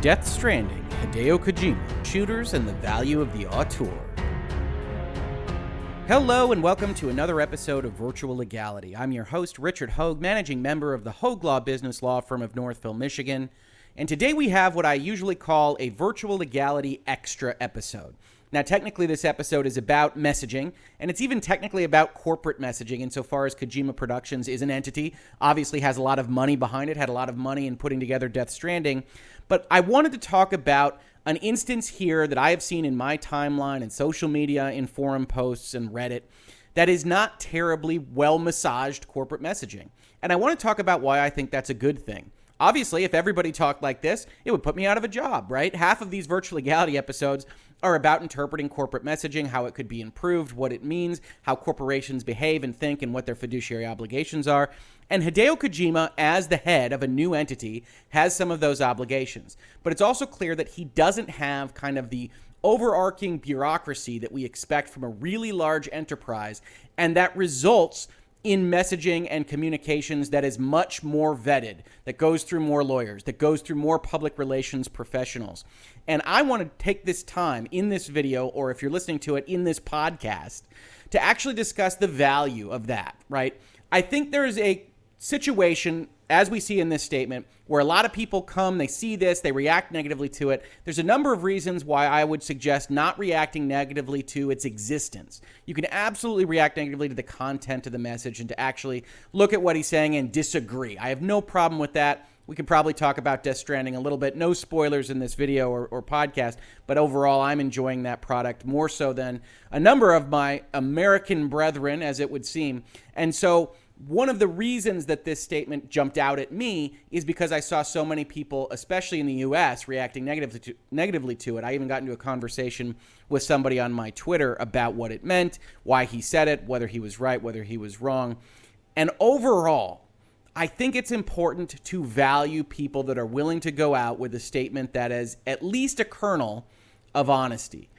Death Stranding, Hideo Kojima, shooters and the value of the Auteur. Hello and welcome to another episode of Virtual Legality. I'm your host, Richard Hoeg, managing member of the Hoeg Law business law firm of Northville, Michigan. And today we have what I usually call a Virtual Legality extra episode. Now, technically, this episode is about messaging, and it's even technically about corporate messaging insofar as Kojima Productions is an entity, obviously has a lot of money behind it, had a lot of money in putting together Death Stranding. But I wanted to talk about an instance here that I have seen in my timeline and social media, in forum posts and Reddit, that is not terribly well-massaged corporate messaging. And I want to talk about why I think that's a good thing. Obviously, if everybody talked like this, it would put me out of a job, right? Half of these Virtual Legality episodes are about interpreting corporate messaging, how it could be improved, what it means, how corporations behave and think, and what their fiduciary obligations are. And Hideo Kojima, as the head of a new entity, has some of those obligations. But it's also clear that he doesn't have kind of the overarching bureaucracy that we expect from a really large enterprise, and that results in messaging and communications that is much more vetted, that goes through more lawyers, that goes through more public relations professionals. And I want to take this time in this video, or if you're listening to it in this podcast, to actually discuss the value of that, right? I think there is a situation, as we see in this statement, where a lot of people come, they see this, they react negatively to it. There's a number of reasons why I would suggest not reacting negatively to its existence. You can absolutely react negatively to the content of the message and to actually look at what he's saying and disagree. I have no problem with that. We can probably talk about Death Stranding a little bit. No spoilers in this video or podcast, but overall, I'm enjoying that product more so than a number of my American brethren, as it would seem. And so one of the reasons that this statement jumped out at me is because I saw so many people, especially in the U.S., reacting negatively to it. I even got into a conversation with somebody on my Twitter about what it meant, why he said it, whether he was right, whether he was wrong. And overall, I think it's important to value people that are willing to go out with a statement that has at least a kernel of honesty.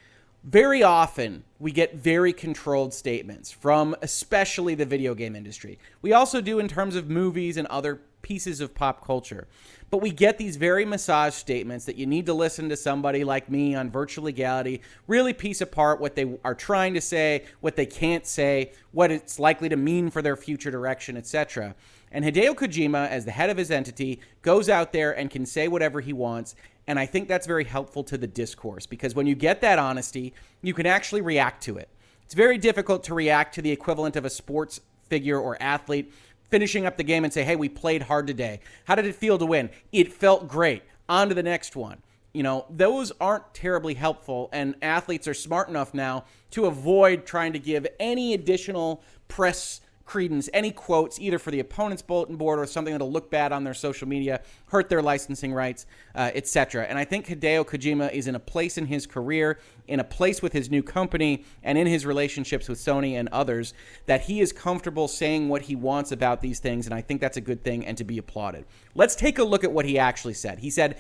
Very often, we get very controlled statements from especially the video game industry. We also do in terms of movies and other pieces of pop culture. But we get these very massaged statements that you need to listen to somebody like me on Virtual Legality, really piece apart what they are trying to say, what they can't say, what it's likely to mean for their future direction, etc. And Hideo Kojima, as the head of his entity, goes out there and can say whatever he wants. And I think that's very helpful to the discourse, because when you get that honesty, you can actually react to it. It's very difficult to react to the equivalent of a sports figure or athlete finishing up the game and say, hey, we played hard today. How did it feel to win? It felt great. On to the next one. You know, those aren't terribly helpful, and athletes are smart enough now to avoid trying to give any additional press credence, any quotes, either for the opponent's bulletin board or something that'll look bad on their social media, hurt their licensing rights, etc. And I think Hideo Kojima is in a place in his career, in a place with his new company, and in his relationships with Sony and others, that he is comfortable saying what he wants about these things, and I think that's a good thing and to be applauded. Let's take a look at what he actually said. He said,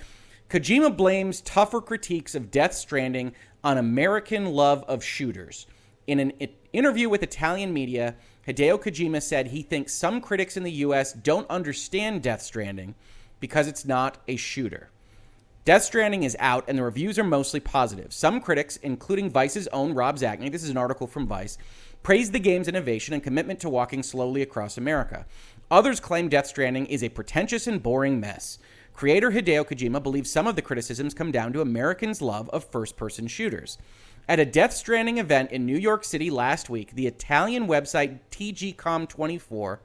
Kojima blames tougher critiques of Death Stranding on American love of shooters. In an interview with Italian media, Hideo Kojima said he thinks some critics in the U.S. don't understand Death Stranding because it's not a shooter. Death Stranding is out, and the reviews are mostly positive. Some critics, including Vice's own Rob Zacny, this is an article from Vice, praised the game's innovation and commitment to walking slowly across America. Others claim Death Stranding is a pretentious and boring mess. Creator Hideo Kojima believes some of the criticisms come down to Americans' love of first-person shooters. At a Death Stranding event in New York City last week, the Italian website TGCom24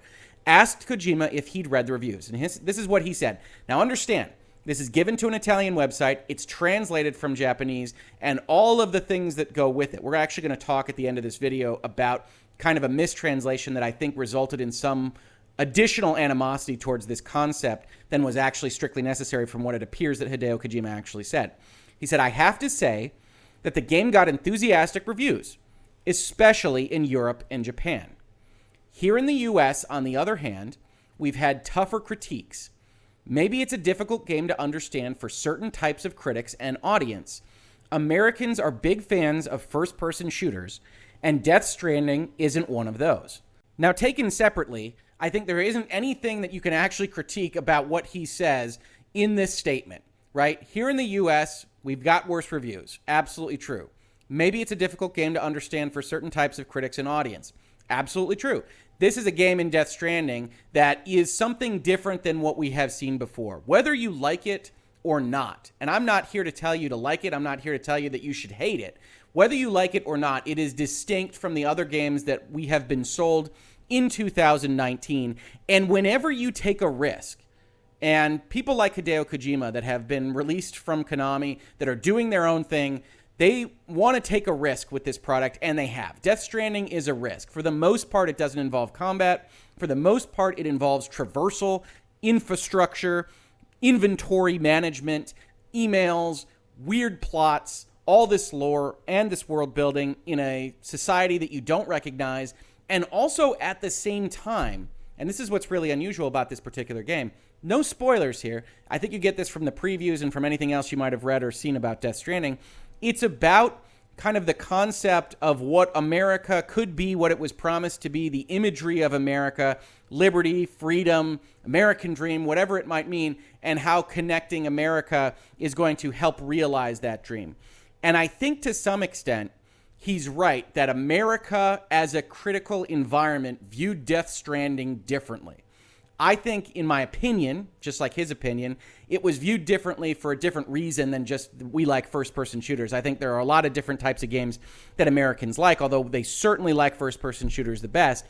asked Kojima if he'd read the reviews. And this is what he said. Now understand, this is given to an Italian website. It's translated from Japanese and all of the things that go with it. We're actually going to talk at the end of this video about kind of a mistranslation that I think resulted in some additional animosity towards this concept than was actually strictly necessary from what it appears that Hideo Kojima actually said. He said, I have to say that the game got enthusiastic reviews, especially in Europe and Japan. Here in the US, on the other hand, we've had tougher critiques. Maybe it's a difficult game to understand for certain types of critics and audience. Americans are big fans of first-person shooters, and Death Stranding isn't one of those. Now, taken separately, I think there isn't anything that you can actually critique about what he says in this statement. right? Here in the US, we've got worse reviews. Absolutely true. Maybe it's a difficult game to understand for certain types of critics and audience. Absolutely true. This is a game in Death Stranding that is something different than what we have seen before, whether you like it or not. And I'm not here to tell you to like it. I'm not here to tell you that you should hate it. Whether you like it or not, it is distinct from the other games that we have been sold in 2019. And whenever you take a risk, and people like Hideo Kojima that have been released from Konami, that are doing their own thing, they want to take a risk with this product, and they have. Death Stranding is a risk. For the most part, it doesn't involve combat. For the most part, it involves traversal, infrastructure, inventory management, emails, weird plots, all this lore and this world building in a society that you don't recognize. And also at the same time, and this is what's really unusual about this particular game, no spoilers here. I think you get this from the previews and from anything else you might have read or seen about Death Stranding. It's about kind of the concept of what America could be, what it was promised to be, the imagery of America, liberty, freedom, American dream, whatever it might mean, and how connecting America is going to help realize that dream. And I think to some extent, he's right that America as a critical environment viewed Death Stranding differently. I think, in my opinion, just like his opinion, it was viewed differently for a different reason than just we like first-person shooters. I think there are a lot of different types of games that Americans like, although they certainly like first-person shooters the best.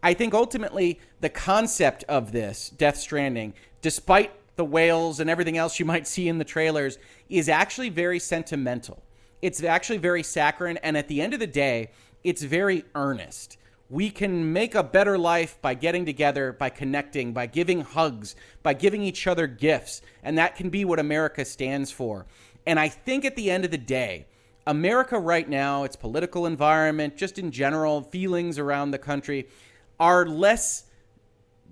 I think ultimately the concept of this, Death Stranding, despite the whales and everything else you might see in the trailers, is actually very sentimental. It's actually very saccharine, and at the end of the day, it's very earnest. We can make a better life by getting together, by connecting, by giving hugs, by giving each other gifts. And that can be what America stands for. And I think at the end of the day, America right now, its political environment, just in general, feelings around the country, are less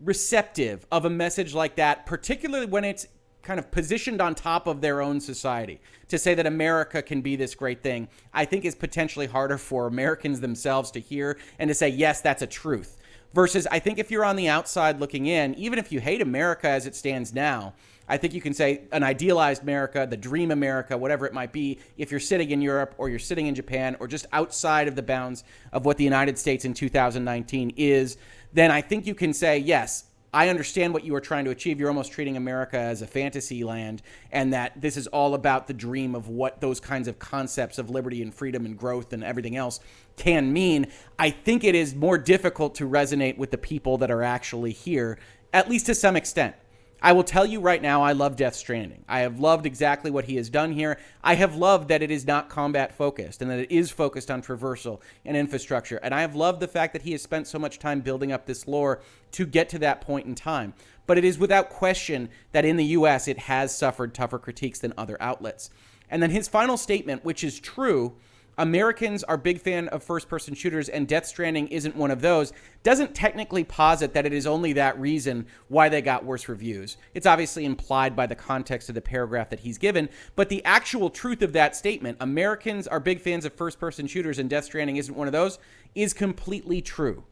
receptive of a message like that, particularly when it's kind of positioned on top of their own society. To say that America can be this great thing, I think is potentially harder for Americans themselves to hear and to say, yes, that's a truth. Versus, I think if you're on the outside looking in, even if you hate America as it stands now, I think you can say an idealized America, the dream America, whatever it might be, if you're sitting in Europe or you're sitting in Japan or just outside of the bounds of what the United States in 2019 is, then I think you can say, yes, I understand what you are trying to achieve. You're almost treating America as a fantasy land, and that this is all about the dream of what those kinds of concepts of liberty and freedom and growth and everything else can mean. I think it is more difficult to resonate with the people that are actually here, at least to some extent. I will tell you right now, I love Death Stranding. I have loved exactly what he has done here. I have loved that it is not combat focused and that it is focused on traversal and infrastructure. And I have loved the fact that he has spent so much time building up this lore to get to that point in time. But it is without question that in the US, it has suffered tougher critiques than other outlets. And then his final statement, which is true, Americans are big fan of first-person shooters, and Death Stranding isn't one of those, doesn't technically posit that it is only that reason why they got worse reviews. It's obviously implied by the context of the paragraph that he's given, but the actual truth of that statement, Americans are big fans of first-person shooters and Death Stranding isn't one of those, is completely true.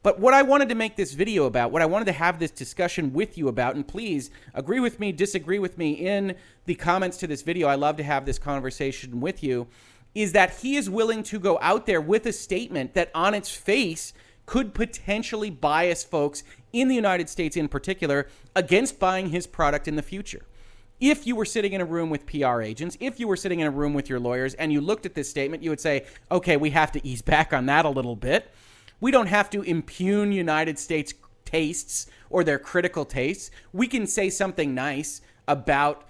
But what I wanted to make this video about, what I wanted to have this discussion with you about, and please agree with me, disagree with me in the comments to this video, I love to have this conversation with you, is that he is willing to go out there with a statement that on its face could potentially bias folks in the United States in particular against buying his product in the future. If you were sitting in a room with PR agents, if you were sitting in a room with your lawyers and you looked at this statement, you would say, okay, we have to ease back on that a little bit. We don't have to impugn United States tastes or their critical tastes. We can say something nice about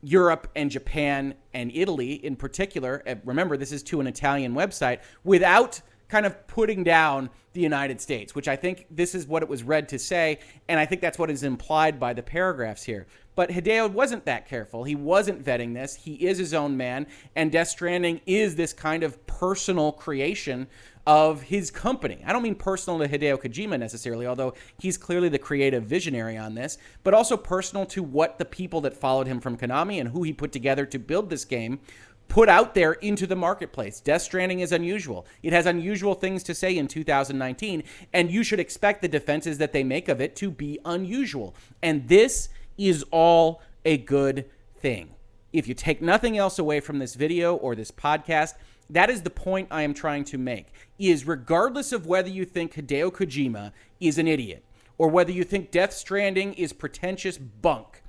Europe and Japan and Italy in particular. Remember, this is to an Italian website, without kind of putting down the United States, which I think this is what it was read to say, and I think that's what is implied by the paragraphs here. But Hideo wasn't that careful. He wasn't vetting this. He is his own man, and Death Stranding is this kind of personal creation of his company. I don't mean personal to Hideo Kojima necessarily, although he's clearly the creative visionary on this, but also personal to what the people that followed him from Konami and who he put together to build this game put out there into the marketplace. Death Stranding is unusual. It has unusual things to say in 2019, and you should expect the defenses that they make of it to be unusual. And this is all a good thing. If you take nothing else away from this video or this podcast, that is the point I am trying to make, is regardless of whether you think Hideo Kojima is an idiot or whether you think Death Stranding is pretentious bunk,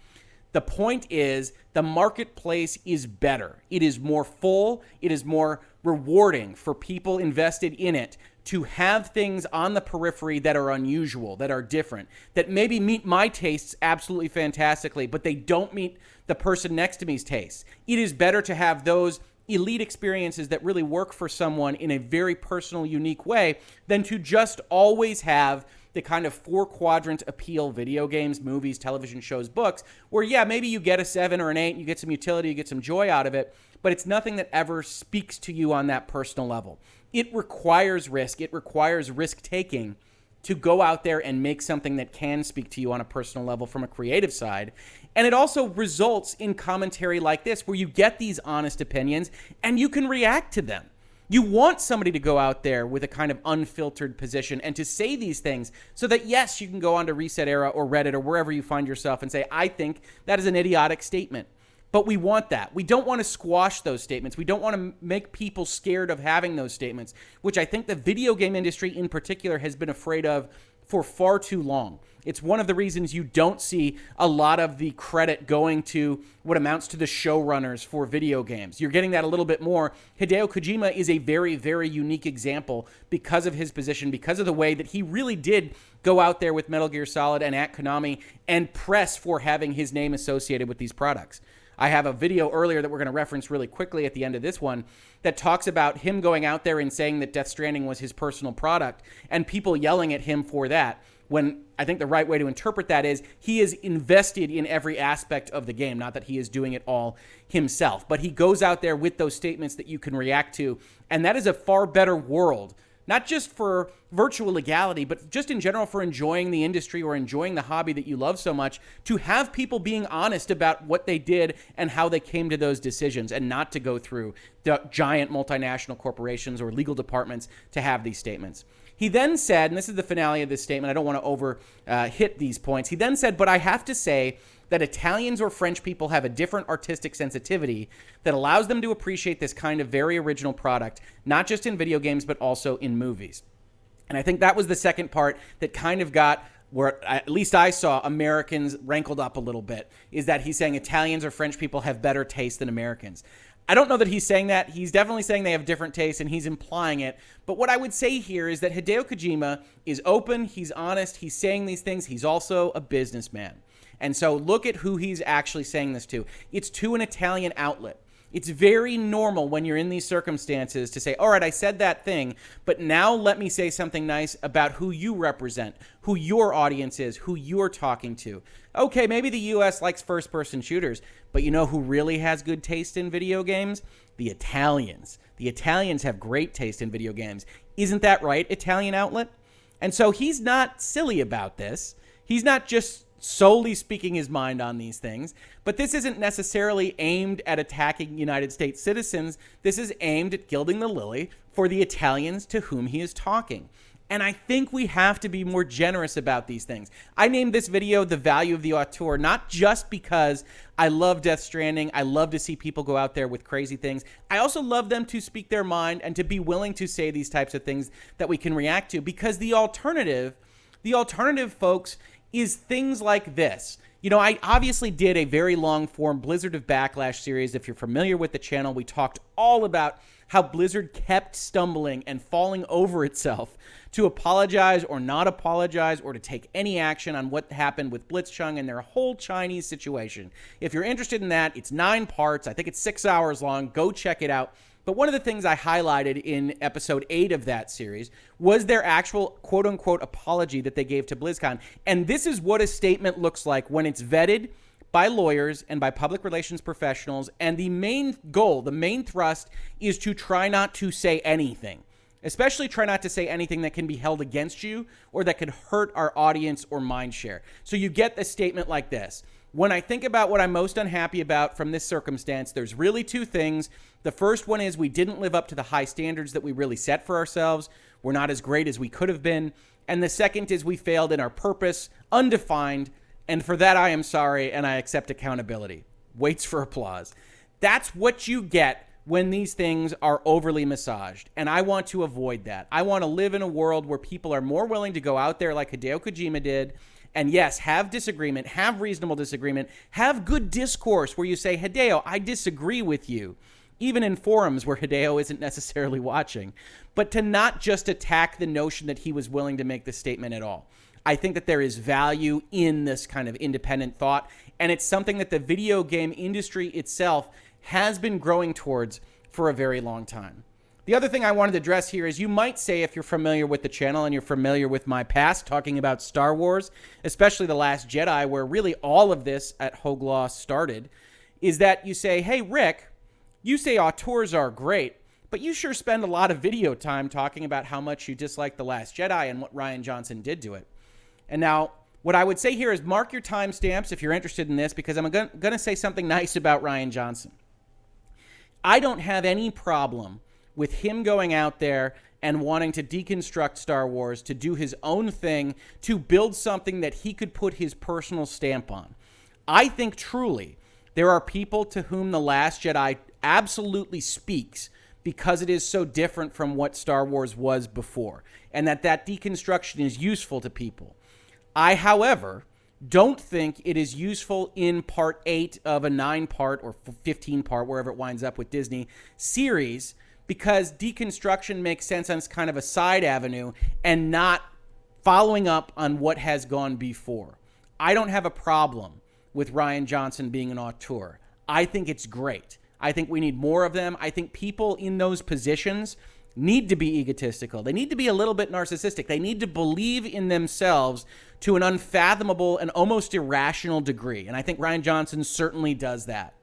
the point is the marketplace is better. It is more full. It is more rewarding for people invested in it to have things on the periphery that are unusual, that are different, that maybe meet my tastes absolutely fantastically, but they don't meet the person next to me's tastes. It is better to have those elite experiences that really work for someone in a very personal, unique way than to just always have the kind of 4-quadrant appeal: video games, movies, television shows, books, where, yeah, maybe you get a 7 or an 8, and you get some utility, you get some joy out of it, but it's nothing that ever speaks to you on that personal level. It requires risk. It requires risk-taking to go out there and make something that can speak to you on a personal level from a creative side. And it also results in commentary like this, where you get these honest opinions and you can react to them. You want somebody to go out there with a kind of unfiltered position and to say these things so that, yes, you can go onto Reset Era or Reddit or wherever you find yourself and say, I think that is an idiotic statement. But we want that. We don't want to squash those statements. We don't want to make people scared of having those statements, which I think the video game industry in particular has been afraid of for far too long. It's one of the reasons you don't see a lot of the credit going to what amounts to the showrunners for video games. You're getting that a little bit more. Hideo Kojima is a very, very unique example because of his position, because of the way that he really did go out there with Metal Gear Solid and at Konami and press for having his name associated with these products. I have a video earlier that we're going to reference really quickly at the end of this one that talks about him going out there and saying that Death Stranding was his personal product and people yelling at him for that, when I think the right way to interpret that is he is invested in every aspect of the game, not that he is doing it all himself. But he goes out there with those statements that you can react to, and that is a far better world, not just for virtual legality, but just in general for enjoying the industry or enjoying the hobby that you love so much, to have people being honest about what they did and how they came to those decisions, and not to go through the giant multinational corporations or legal departments to have these statements. He then said, and this is the finale of this statement, I don't want to over hit these points. He then said, but I have to say that Italians or French people have a different artistic sensitivity that allows them to appreciate this kind of very original product, not just in video games, but also in movies. And I think that was the second part that kind of got, where at least I saw Americans rankled up a little bit, is that he's saying Italians or French people have better taste than Americans. I don't know that he's saying that. He's definitely saying they have different tastes, and he's implying it. But what I would say here is that Hideo Kojima is open, he's honest, he's saying these things. He's also a businessman. And so look at who he's actually saying this to. It's to an Italian outlet. It's very normal when you're in these circumstances to say, all right, I said that thing, but now let me say something nice about who you represent, who your audience is, who you're talking to. Okay, maybe the U.S. likes first-person shooters, but you know who really has good taste in video games? The Italians. The Italians have great taste in video games. Isn't that right, Italian outlet? And so he's not silly about this. He's not just solely speaking his mind on these things, but this isn't necessarily aimed at attacking United States citizens. This is aimed at gilding the lily for the Italians to whom he is talking. And I think we have to be more generous about these things. I named this video The Value of the Auteur, not just because I love Death Stranding. I love to see people go out there with crazy things. I also love them to speak their mind and to be willing to say these types of things that we can react to, because the alternative, folks, is things like this. You know, I obviously did a very long-form Blizzard of Backlash series. If you're familiar with the channel, we talked all about how Blizzard kept stumbling and falling over itself to apologize or not apologize or to take any action on what happened with Blitzchung and their whole Chinese situation. If you're interested in that, it's 9 parts. I think it's 6 hours long. Go check it out. But one of the things I highlighted in episode 8 of that series was their actual quote-unquote apology that they gave to BlizzCon. And this is what a statement looks like when it's vetted by lawyers and by public relations professionals. And the main goal, the main thrust, is to try not to say anything. Especially try not to say anything that can be held against you or that could hurt our audience or mind share. So you get a statement like this. When I think about what I'm most unhappy about from this circumstance, there's really 2 things. The first one is we didn't live up to the high standards that we really set for ourselves. We're not as great as we could have been. And the second is we failed in our purpose, undefined. And for that, I am sorry, and I accept accountability. waits for applause. That's what you get when these things are overly massaged. And I want to avoid that. I want to live in a world where people are more willing to go out there like Hideo Kojima did and, yes, have disagreement, have reasonable disagreement, have good discourse where you say, Hideo, I disagree with you, even in forums where Hideo isn't necessarily watching, but to not just attack the notion that he was willing to make this statement at all. I think that there is value in this kind of independent thought, and it's something that the video game industry itself has been growing towards for a very long time. The other thing I wanted to address here is you might say, if you're familiar with the channel and you're familiar with my past talking about Star Wars, especially The Last Jedi, where really all of this at Hoeg Law started, is that you say, hey, Rick, you say auteurs are great, but you sure spend a lot of video time talking about how much you dislike The Last Jedi and what Rian Johnson did to it. And now, what I would say here is mark your timestamps if you're interested in this, because I'm going to say something nice about Rian Johnson. I don't have any problem with him going out there and wanting to deconstruct Star Wars, to do his own thing, to build something that he could put his personal stamp on. I think truly there are people to whom The Last Jedi absolutely speaks because it is so different from what Star Wars was before, and that deconstruction is useful to people. I, however, don't think it is useful in part 8 of a 9-part or 15-part, wherever it winds up with Disney, series, because deconstruction makes sense on kind of a side avenue and not following up on what has gone before. I don't have a problem with Rian Johnson being an auteur. I think it's great. I think we need more of them. I think people in those positions need to be egotistical. They need to be a little bit narcissistic. They need to believe in themselves to an unfathomable and almost irrational degree. And I think Rian Johnson certainly does that.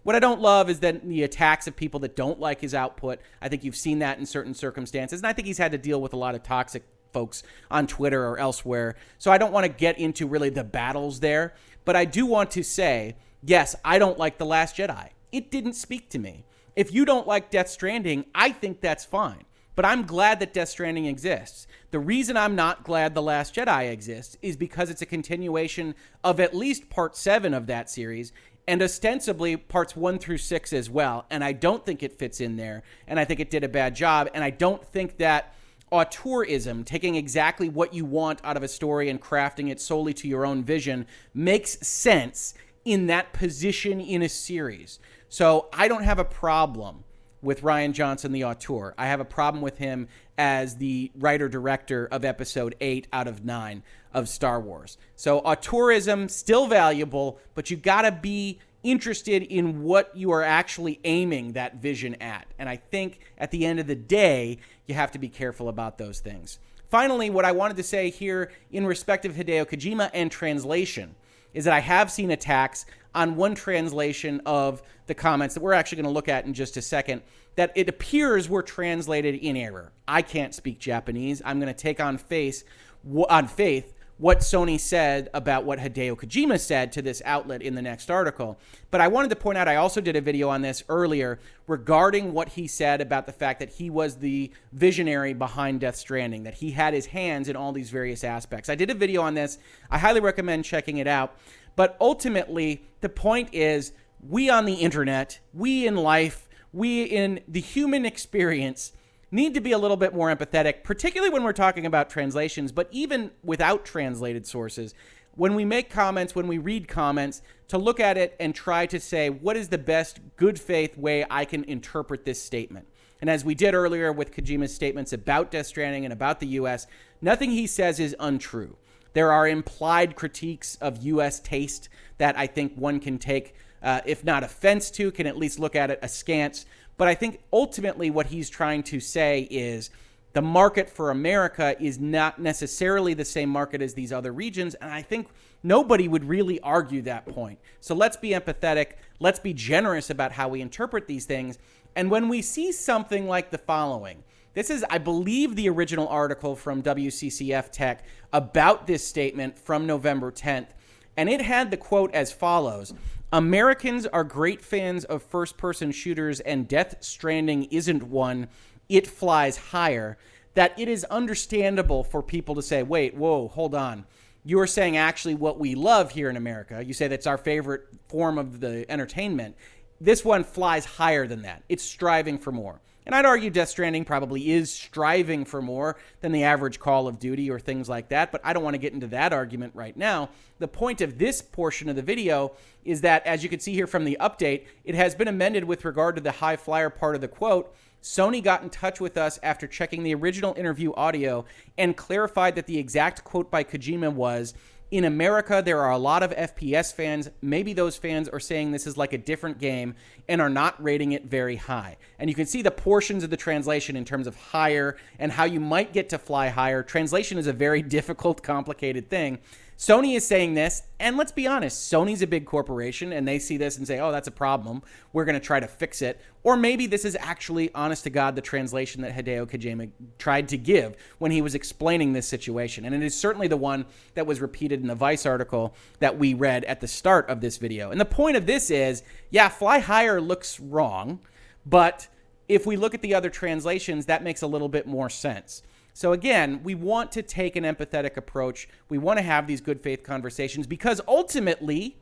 What I don't love is that the attacks of people that don't like his output. I think you've seen that in certain circumstances. And I think he's had to deal with a lot of toxic folks on Twitter or elsewhere. So I don't want to get into really the battles there. But I do want to say, yes, I don't like The Last Jedi. It didn't speak to me. If you don't like Death Stranding, I think that's fine. But I'm glad that Death Stranding exists. The reason I'm not glad The Last Jedi exists is because it's a continuation of at least part 7 of that series, and ostensibly parts 1 through 6 as well. And I don't think it fits in there, and I think it did a bad job. And I don't think that auteurism, taking exactly what you want out of a story and crafting it solely to your own vision, makes sense in that position in a series. So I don't have a problem with Rian Johnson, the auteur. I have a problem with him as the writer-director of episode 8 out of 9 of Star Wars. So auteurism, still valuable, but you gotta be interested in what you are actually aiming that vision at. And I think at the end of the day, you have to be careful about those things. Finally, what I wanted to say here in respect of Hideo Kojima and translation is that I have seen attacks on one translation of the comments that we're actually going to look at in just a second, that it appears were translated in error. I can't speak Japanese. I'm going to take on faith what Sony said about what Hideo Kojima said to this outlet in the next article. But I wanted to point out, I also did a video on this earlier regarding what he said about the fact that he was the visionary behind Death Stranding, that he had his hands in all these various aspects. I did a video on this. I highly recommend checking it out. But ultimately, the point is, we on the internet, we in life, we in the human experience need to be a little bit more empathetic, particularly when we're talking about translations, but even without translated sources. When we make comments, when we read comments, to look at it and try to say, what is the best good faith way I can interpret this statement? And as we did earlier with Kojima's statements about Death Stranding and about the U.S., nothing he says is untrue. There are implied critiques of U.S. taste that I think one can take, if not offense to, can at least look at it askance. But I think ultimately what he's trying to say is the market for America is not necessarily the same market as these other regions. And I think nobody would really argue that point. So let's be empathetic. Let's be generous about how we interpret these things. And when we see something like the following, this is, I believe, the original article from WCCF Tech about this statement from November 10th. And it had the quote as follows: Americans are great fans of first-person shooters, and Death Stranding isn't one. It flies higher. That it is understandable for people to say, wait, whoa, hold on. you're saying actually what we love here in America, you say that's our favorite form of the entertainment. This one flies higher than that. It's striving for more. And I'd argue Death Stranding probably is striving for more than the average Call of Duty or things like that, but I don't want to get into that argument right now. The point of this portion of the video is that, as you can see here from the update, it has been amended with regard to the high flyer part of the quote. Sony got in touch with us after checking the original interview audio and clarified that the exact quote by Kojima was, "In America, there are a lot of FPS fans. Maybe those fans are saying this is like a different game and are not rating it very high." And you can see the portions of the translation in terms of higher and how you might get to fly higher. Translation is a very difficult, complicated thing. Sony is saying this, and let's be honest, Sony's a big corporation, and they see this and say, oh, that's a problem. We're going to try to fix it. Or maybe this is actually, honest to God, the translation that Hideo Kojima tried to give when he was explaining this situation. And it is certainly the one that was repeated in the Vice article that we read at the start of this video. And the point of this is, yeah, fly higher looks wrong, but if we look at the other translations, that makes a little bit more sense. So again, we want to take an empathetic approach. We want to have these good faith conversations because ultimately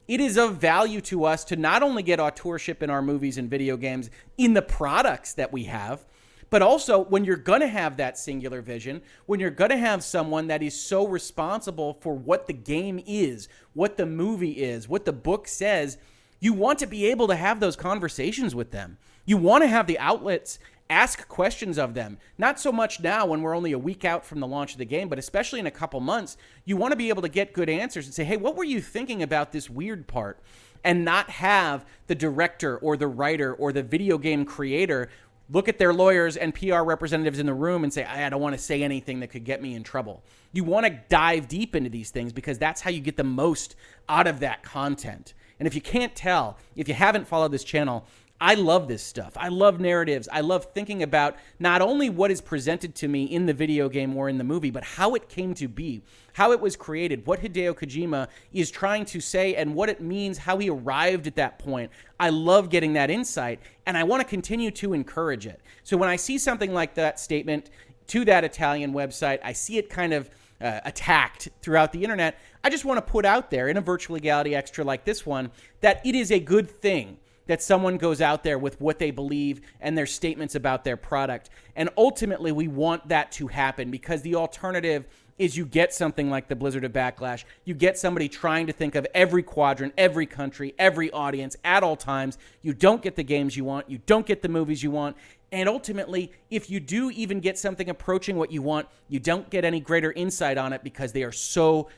it is of value to us to not only get authorship in our movies and video games in the products that we have, but also when you're going to have that singular vision, when you're going to have someone that is so responsible for what the game is, what the movie is, what the book says, you want to be able to have those conversations with them. You want to have the outlets ask questions of them. Not so much now when we're only a week out from the launch of the game, but especially in a couple months, you want to be able to get good answers and say, hey, what were you thinking about this weird part? And not have the director or the writer or the video game creator look at their lawyers and PR representatives in the room and say, I don't want to say anything that could get me in trouble. You want to dive deep into these things because that's how you get the most out of that content. And if you can't tell, if you haven't followed this channel, I love this stuff. I love narratives. I love thinking about not only what is presented to me in the video game or in the movie, but how it came to be, how it was created, what Hideo Kojima is trying to say, and what it means, how he arrived at that point. I love getting that insight, and I want to continue to encourage it. So when I see something like that statement to that Italian website, I see it kind of attacked throughout the internet. I just want to put out there in a Virtual Legality Extra like this one that it is a good thing that someone goes out there with what they believe and their statements about their product. And ultimately, we want that to happen because the alternative is you get something like the Blizzard of Backlash. You get somebody trying to think of every quadrant, every country, every audience at all times. You don't get the games you want. You don't get the movies you want. And ultimately, if you do even get something approaching what you want, you don't get any greater insight on it because they are so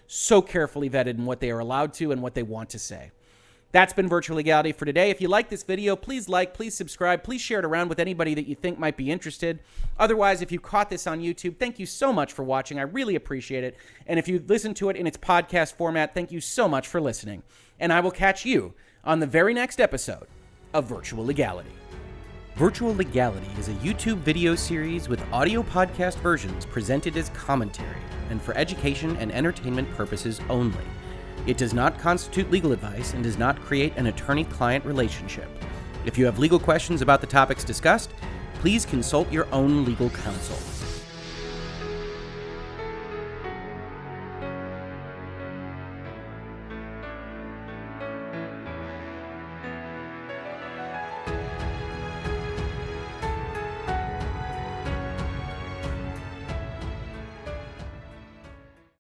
carefully vetted in what they are allowed to and what they want to say. That's been Virtual Legality for today. If you like this video, please like, please subscribe, please share it around with anybody that you think might be interested. Otherwise, if you caught this on YouTube, thank you so much for watching. I really appreciate it. And if you listen to it in its podcast format, thank you so much for listening. And I will catch you on the very next episode of Virtual Legality. Virtual Legality is a YouTube video series with audio podcast versions presented as commentary and for education and entertainment purposes only. It does not constitute legal advice and does not create an attorney-client relationship. If you have legal questions about the topics discussed, please consult your own legal counsel.